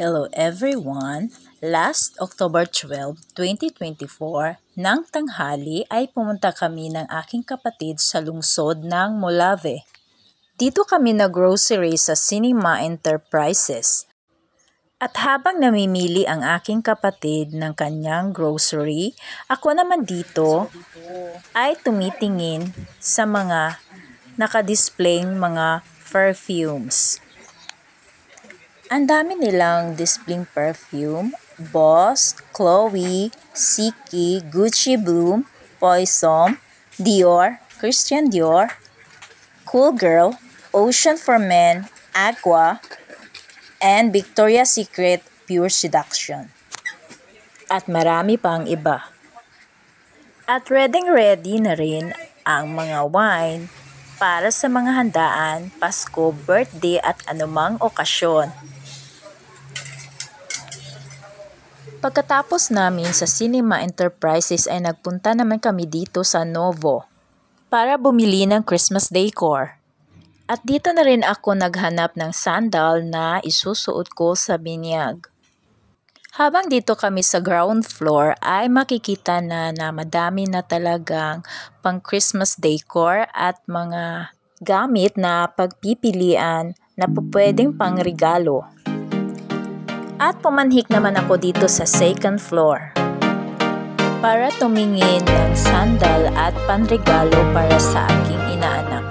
Hello everyone! Last October 12, 2024, nang tanghali ay pumunta kami ng aking kapatid sa lungsod ng Molave. Dito kami nag-grocery sa Cinema Enterprises. At habang namimili ang aking kapatid ng kanyang grocery, ako naman dito ay tumitingin sa mga nakadisplaying mga perfumes. Ang dami nilang displaying perfume: Boss, Chloe, Siki, Gucci Bloom, Poison, Dior, Christian Dior, Cool Girl, Ocean for Men, Aqua, and Victoria's Secret Pure Seduction. At marami pang iba. At ready na rin ang mga wine para sa mga handaan, Pasko, birthday at anumang okasyon. Pagkatapos namin sa Cinema Enterprises ay nagpunta naman kami dito sa Novo para bumili ng Christmas decor. At dito na rin ako naghanap ng sandal na isusuot ko sa binyag. Habang dito kami sa ground floor ay makikita na madami na talagang pang Christmas decor at mga gamit na pagpipilian na pwedeng pang regalo. At pumanhik naman ako dito sa second floor para tumingin ng sandal at panregalo para sa aking inaanak.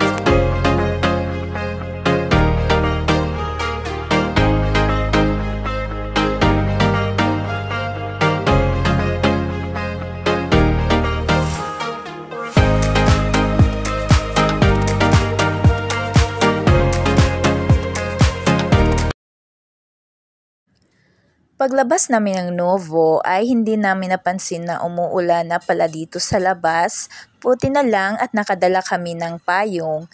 Paglabas namin ng Novo ay hindi namin napansin na umuulan na pala dito sa labas. Buti na lang at nakadala kami ng payong.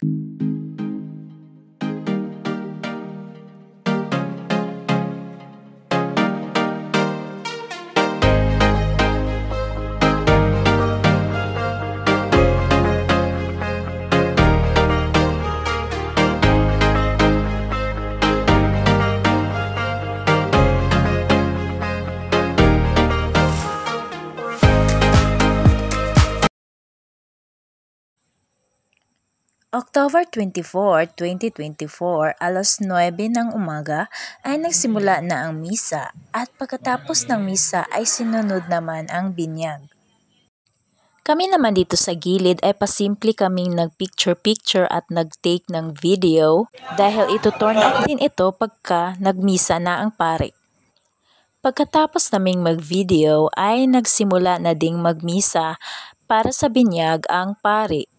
October 24, 2024, alas 9 ng umaga ay nagsimula na ang misa at pagkatapos ng misa ay sinunod naman ang binyag. Kami naman dito sa gilid ay pasimple kaming nag-picture-picture at nag-take ng video dahil ito turn off din ito pagka nagmisa na ang pari. Pagkatapos naming mag-video ay nagsimula na ding magmisa para sa binyag ang pari.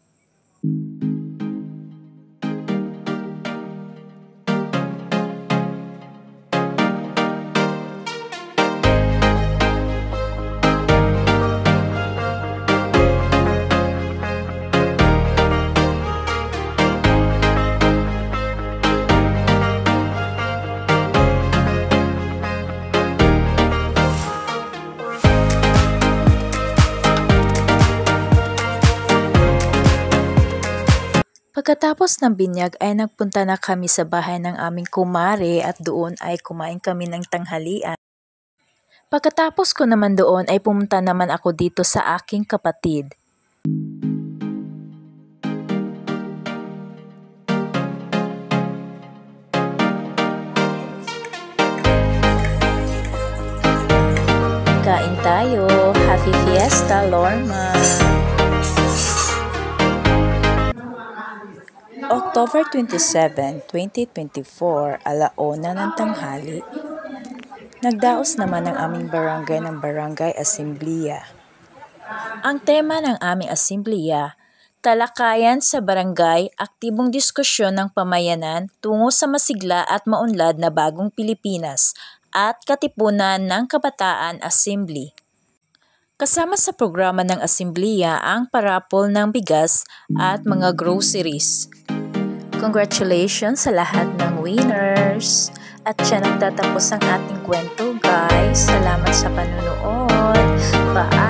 Pagkatapos ng binyag ay nagpunta na kami sa bahay ng aming kumare at doon ay kumain kami ng tanghalian. Pagkatapos ko naman doon ay pumunta naman ako dito sa aking kapatid. Kain tayo! Happy Fiesta, Lorma! October 27, 2024, alauna ng tanghali, nagdaos naman ang aming barangay ng Barangay Asamblea. Ang tema ng aming asamblea, talakayan sa barangay, aktibong diskusyon ng pamayanan tungo sa masigla at maunlad na bagong Pilipinas at Katipunan ng Kabataan Assembly. Kasama sa programa ng asamblea ang parapol ng bigas at mga groceries. Congratulations sa lahat ng winners! At siya nagtatapos ang ating kwento, guys. Salamat sa panunood. Bye!